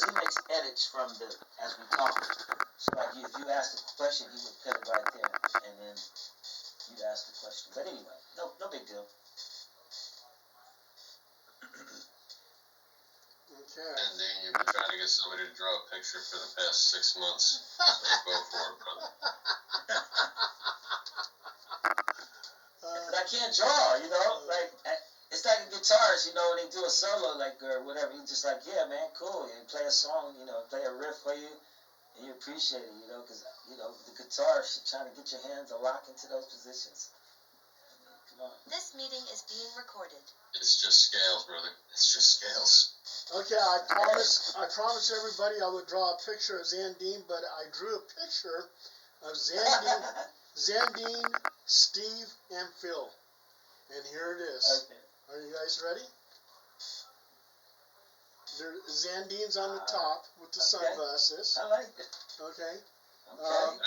he makes edits from as we talk. So like if you ask the question, he would put it right there, and then you'd ask the question. But anyway, no big deal. Okay. And then you've been trying to get somebody to draw a picture for the past 6 months. So go for it, brother. But I can't draw, like it's like a guitarist, when they do a solo or whatever, he's just like, yeah, man, cool, and play a song, play a riff for you, and you appreciate it, because the guitarist, you're trying to get your hands to lock into those positions. Come on. This meeting is being recorded. It's just scales, brother. It's just scales. Okay, I promised everybody I would draw a picture of Xandean, but I drew a picture of Xandean, Steve, and Phil. And here it is. Okay. Are you guys ready? Xandean's on the top with the sunglasses. I like it. Okay.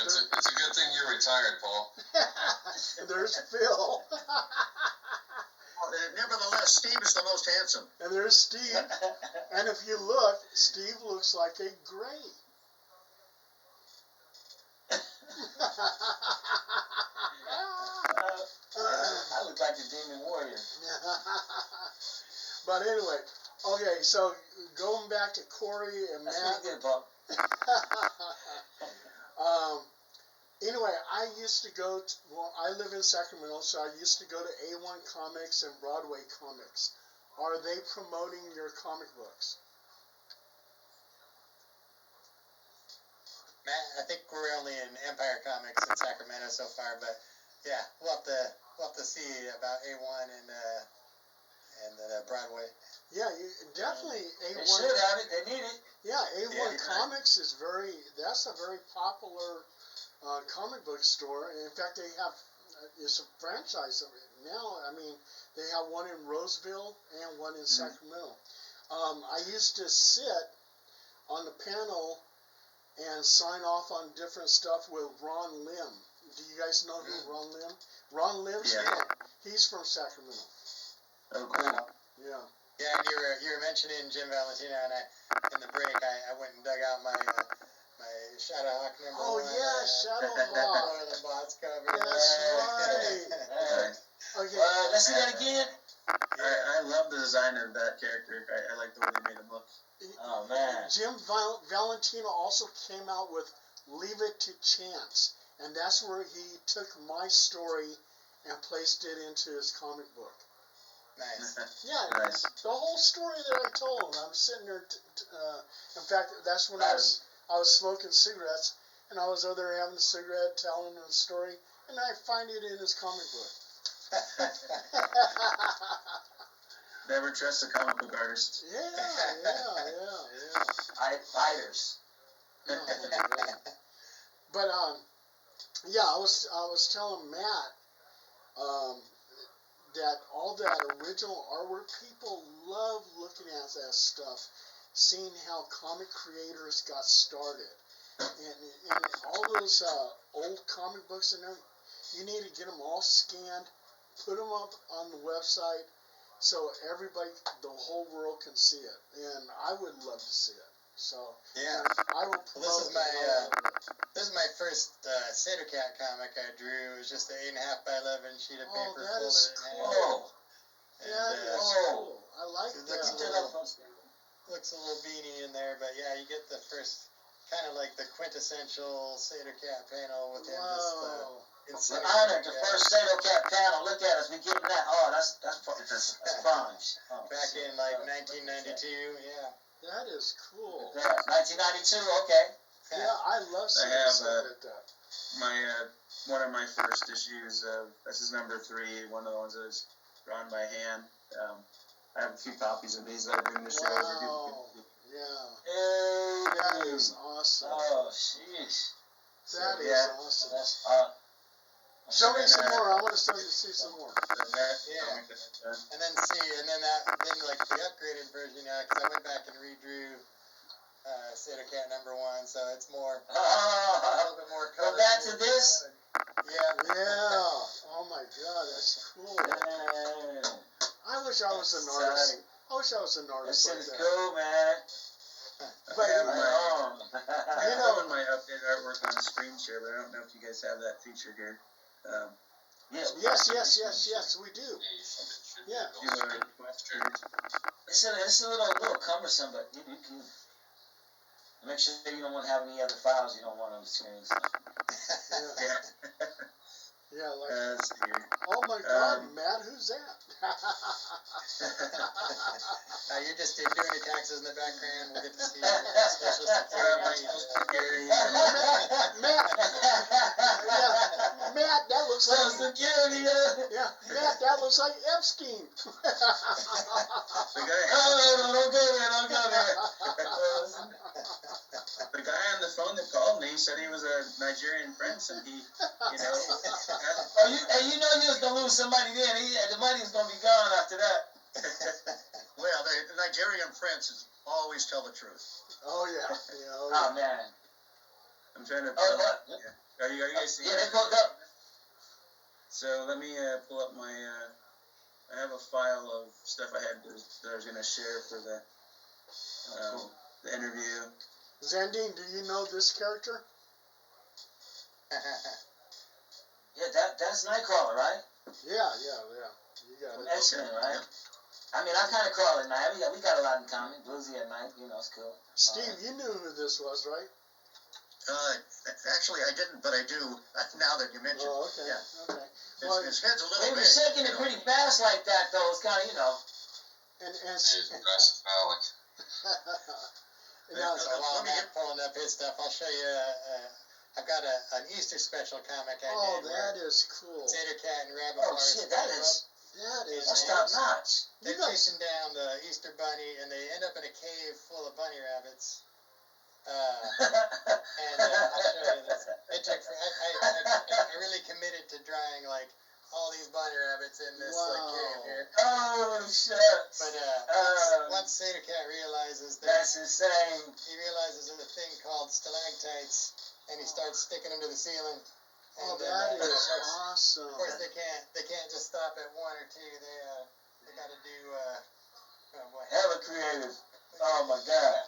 It's a good thing you're retired, Paul. And there's Phil. Nevertheless, Steve is the most handsome. And there's Steve. And if you look, Steve looks like a gray. I look like the Demon Warrior. But anyway, okay, so going back to Corey and That's Matt. pretty good, Bob. Anyway, I used to go to, I live in Sacramento, so I used to go to A1 Comics and Broadway Comics. Are they promoting your comic books? Matt, I think we're only in Empire Comics in Sacramento so far, but yeah, we'll have to see about A1 and Broadway. Yeah, definitely A1. They should have it. They need it. Yeah, A1 Yeah. Comics is that's a very popular comic book store. And in fact, they have, it's a franchise of it now. I mean, they have one in Roseville and one in Sacramento. I used to sit on the panel and sign off on different stuff with Ron Lim. Do you guys know who Ron Lim? Ron Lim's he's from Sacramento. Oh, cool. Yeah. Yeah, and you were mentioning Jim Valentino, and in the break I went and dug out my Shadowhawk number 1. Oh yeah, Shadowhawk. The box cover. That's right. Okay. Let's see that again. I love the design of that character. I like the way they made him look. Oh man. Jim Valentino also came out with Leave It to Chance, and that's where he took my story and placed it into his comic book. Nice. Yeah, Nice. the whole story that I told. I'm sitting there. In fact, that's when I was smoking cigarettes, and I was over there having a cigarette, telling him the story, and I find it in his comic book. Never trust a comic book artist. Yeah. Fighters. Oh, but yeah, I was telling Matt that all that original artwork, people love looking at that stuff, seeing how comic creators got started, and all those old comic books and everything. You need to get them all scanned, put them up on the website, so everybody, the whole world can see it, and I would love to see it. So Yeah. I will promote This is my first Satyr Cat comic I drew. It was just an 8.5 by 11 sheet of paper that folded is in cool. half. Oh. That is cool. I like It that. looks a little beanie in there, but yeah, you get the first kind of like the quintessential Satyr Cat panel with him just Wow. We're honored the first Satyr Cat panel. Look at us. We getting that. Oh, that's prime. back in like 1992. Yeah. That is cool. Yeah, 1992. Okay. Yeah, I love seeing have, stuff like that. One of my first issues. This is number 3. One of the ones that is drawn by hand. I have a few copies of these that I bring to shows. Wow. Yeah. That is awesome. Oh, sheesh. That is yeah. awesome. That's Show me some more. I want to see some more. Yeah. And then like the upgraded version, because I went back and redrew Satyr Cat number 1, so it's more a little bit more color. Go back to this. Yeah. Yeah. Oh my God, that's cool. I wish I was an artist. I wish I was an That artist shit like is that. cool, man. But work on a screen share, but I don't know if you guys have that feature here. Yeah. Yes, we do. Yeah, you should Yeah. be Do able a to request Sure. here. It's a little cumbersome, but you can make sure you don't want to have any other files you don't want on the screen. So. Yeah. Yeah, like, Let's see here. oh my God, Matt, who's that? You're just doing your taxes in the background. We'll get to see your special security. Matt, yeah, Matt, that looks Social like Security. yeah, Matt, that looks like Epstein. The guy, Oh, don't go there, don't go there. the guy on the phone that called me said he was a Nigerian prince, and he, you know, Oh, you know you was gonna lose somebody then. The money's gonna be gone after that. Well, the Nigerian princes always tell the truth. Oh yeah, yeah. Oh, Oh yeah. man. I'm trying to. Oh, what? Are you guys seeing? Yeah, they it? broke up. So let me pull up my. I have a file of stuff I was gonna share for the interview. Xandean, do you know this character? Yeah, that's Nightcrawler, right? Yeah. You got it. Excellent, right? I mean, I kind of crawl at night. We got a lot in common. Bluesy at night, you know, it's cool. Steve, you knew who this was, right? Actually, I didn't, but I do now that you mention. Oh, okay. Yeah. Okay. Well, His head's a They little were big. shaking it pretty fast like that, though. It's kind of, you know. and It's cephalic. now, So while Matt pulling up his stuff, I'll show you. I've got an Easter special comic I oh, did. that is cool. Tater Cat and Rabbit Oh, Forest shit, that team is. up. That's top notch. They're You guys- chasing down the Easter Bunny, and they end up in a cave full of bunny rabbits. And I'll show you this. It took. I really committed to drawing like all these bunny rabbits in this cave here. Oh, shucks. But once Tater Cat realizes that That's insane. he realizes there's a thing called stalactites, and he starts sticking them to the ceiling. Oh, And then, that is of awesome. course, they can't just stop at one or two. They got to do. Oh boy. Hella creative. Oh, my God.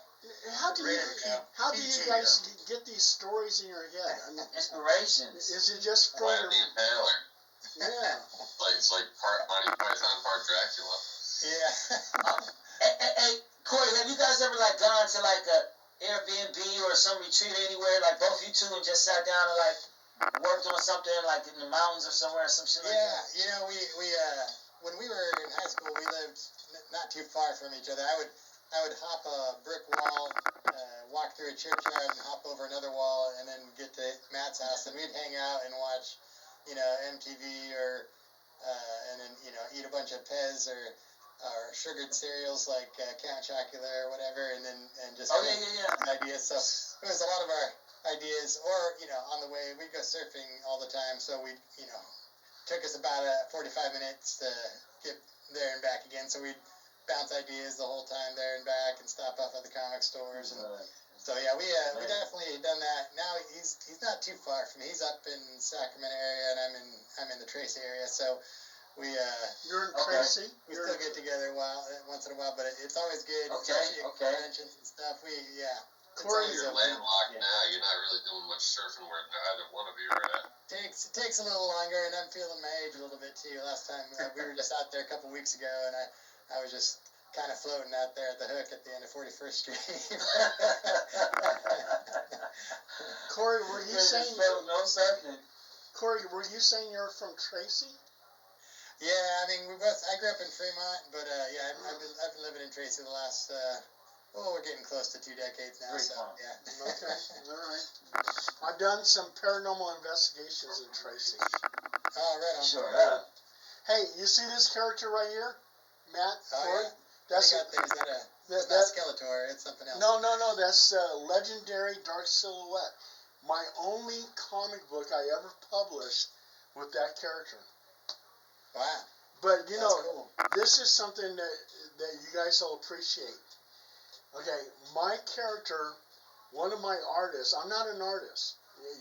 How do you guys get these stories in your head? I mean, Inspirations. is it just from Vlad your, the Impaler. yeah? It's like part Monty Python, part Dracula. Yeah. Hey, Corey, have you guys ever, like, gone to, like, a Airbnb or some retreat anywhere, like, both you two, and just sat down and, like, worked on something, like, in the mountains or somewhere or some shit like that? Yeah, you know, we when we were in high school, we lived not too far from each other. I would hop a brick wall, walk through a churchyard, and hop over another wall, and then get to Matt's house, and we'd hang out and watch, you know, MTV or, and then eat a bunch of Pez or sugared cereals like Count Chocula or whatever, and just ideas. So it was a lot of our ideas, or on the way we'd go surfing all the time, so we took us about 45 minutes to get there and back again, so we'd bounce ideas the whole time there and back and stop off at the comic stores. And so yeah, we definitely done that. Now he's not too far from me. He's up in Sacramento area, and I'm in the Tracy area, so we You're in Tracy. we still get together once in a while, but it's always good. Okay, especially at okay. conventions and stuff. It's Corey, always You're a- landlocked now. You're not really doing much surfing where either one of you are at. It takes a little longer, and I'm feeling my age a little bit too. Last time we were just out there a couple weeks ago, and I was just kind of floating out there at the hook at the end of 41st Street. Corey, were you saying? No surfing. Corey, were you saying you're from Tracy? Yeah, I mean I grew up in Fremont, but I've been living in Tracy the last we're getting close to 2 decades now. So yeah. Okay, all right. I've done some paranormal investigations in Tracy. Oh, right on. Sure. Hey, you see this character right here, Matt? Oh, Corey? yeah. That's Is that it's that, not Skeletor, it's something else. no. That's Legendary Dark Silhouette. My only comic book I ever published with that character. Wow. But That's cool. this is something that you guys will appreciate. Okay, my character, one of my artists, I'm not an artist.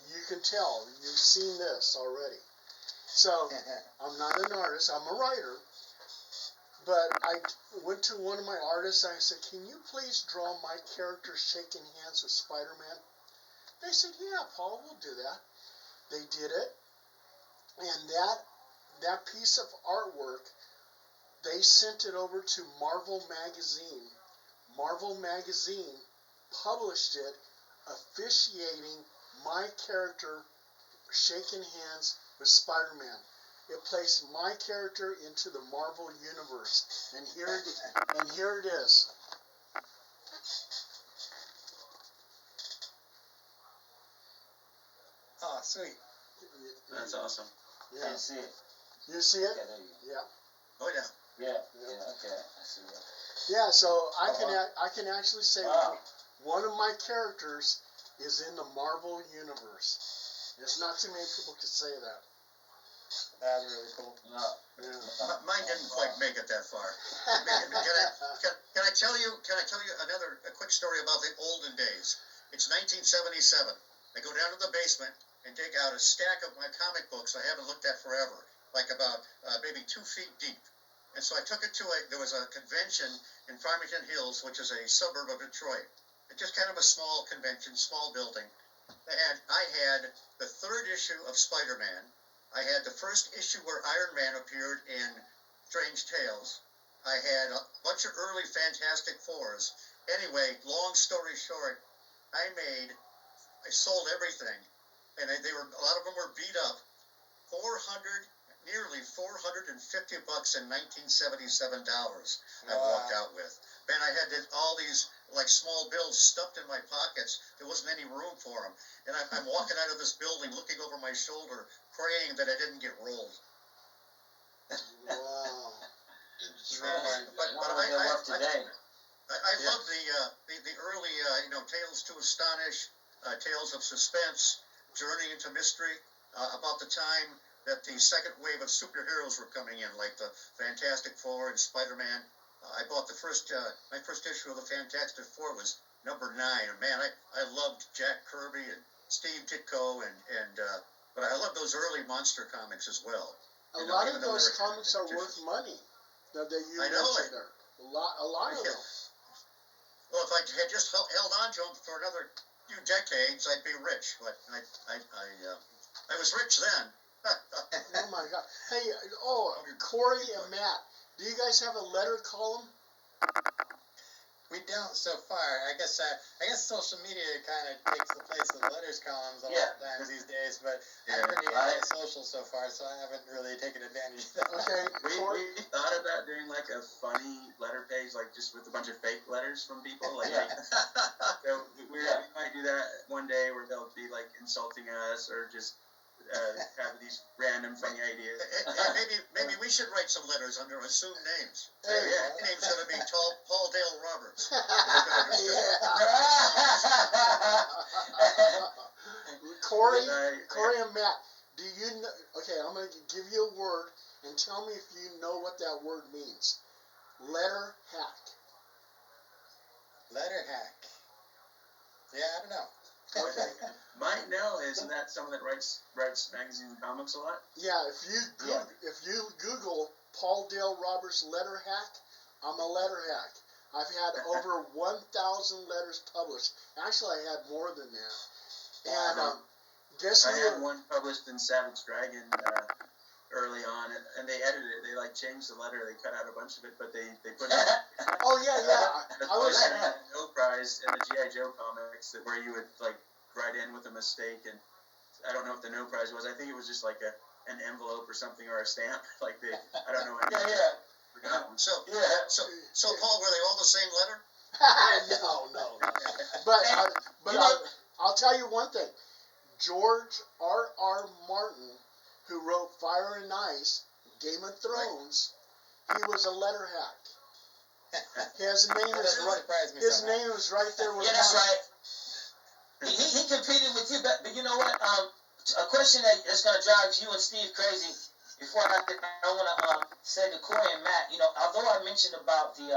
You can tell. You've seen this already. So, I'm not an artist. I'm a writer. But I went to one of my artists and I said, can you please draw my character shaking hands with Spider-Man? They said, yeah, Paul, we'll do that. They did it, and that piece of artwork, they sent it over to Marvel Magazine. Marvel Magazine published it, officiating my character shaking hands with Spider-Man. It placed my character into the Marvel universe, and here it is. Oh, sweet. That's awesome. I Yeah. didn't see it. You see it? Yeah, there you go. Yeah. Oh, yeah. Yeah, okay. I see it. Yeah. So I Oh, can wow. I can actually say Wow. one of my characters is in the Marvel universe. There's not too many people can say that. That's really cool. No. Yeah. Mine didn't quite make it that far. Can I tell you a quick story about the olden days? It's 1977. I go down to the basement and dig out a stack of my comic books I haven't looked at forever, like about maybe 2 feet deep. And so I took it to there was a convention in Farmington Hills, which is a suburb of Detroit. It's just kind of a small convention, small building. And I had the 3rd issue of Spider-Man. I had the 1st issue where Iron Man appeared in Strange Tales. I had a bunch of early Fantastic Fours. Anyway, long story short, I sold everything, and they were, a lot of them were beat up. Nearly $450 in 1977 dollars I walked out with. Man, I had all these like small bills stuffed in my pockets. There wasn't any room for them, and I'm walking out of this building, looking over my shoulder, praying that I didn't get rolled. Wow. But What would they worth today? I love the early Tales to Astonish, Tales of Suspense, Journey into Mystery. About the time that the second wave of superheroes were coming in, like the Fantastic Four and Spider-Man. I bought my first issue of the Fantastic Four was number 9. And man, I loved Jack Kirby and Steve Ditko but I love those early monster comics as well. A lot of those comics are worth money that you mentioned there. A lot of them. Well, if I had just held on to them for another few decades, I'd be rich. But I was rich then. Oh my God! Hey, Corey and Matt, do you guys have a letter column? We don't so far. I guess social media kind of takes the place of letters columns a lot Yeah. of times these days. But Yeah, I'm pretty right. anti-social so far, so I haven't really taken advantage of that. Okay, Corey. We thought about doing like a funny letter page, like just with a bunch of fake letters from people. Like, Yeah. so we might do that one day where they'll be like insulting us or just have these random funny ideas. Maybe we should write some letters under assumed names. Hey, My name's going to be Paul Dale Roberts. Corey I- and Matt, do you know? Okay, I'm going to give you a word and tell me if you know what that word means. Letter hack. Letter hack. Yeah, I don't know. Okay. Might know, isn't that someone that writes magazines and comics a lot? Yeah, if you Google Paul Dale Roberts letter hack, I'm a letter hack. I've had over 1,000 letters published. Actually, I had more than that. And guess I who? had one published in Savage Dragon early on, and they edited it. They like changed the letter. They cut out a bunch of it, but they put it. Oh yeah. I was. no prize in the G.I. Joe comics where you would like write in with a mistake, and I don't know what the no prize was. I think it was just like an envelope or something or a stamp. Like I don't know. So Paul, were they all the same letter? No. But I'll tell you one thing. George R.R. Martin, who wrote Fire and Ice, Game of Thrones, he was a letter hack. His name is right. His name is right there with. Yeah, that's right. He competed with you, but you know what? A question that's gonna drive you and Steve crazy. Before I want to say to Corey and Matt, although I mentioned about the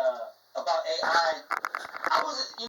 about AI, I wasn't.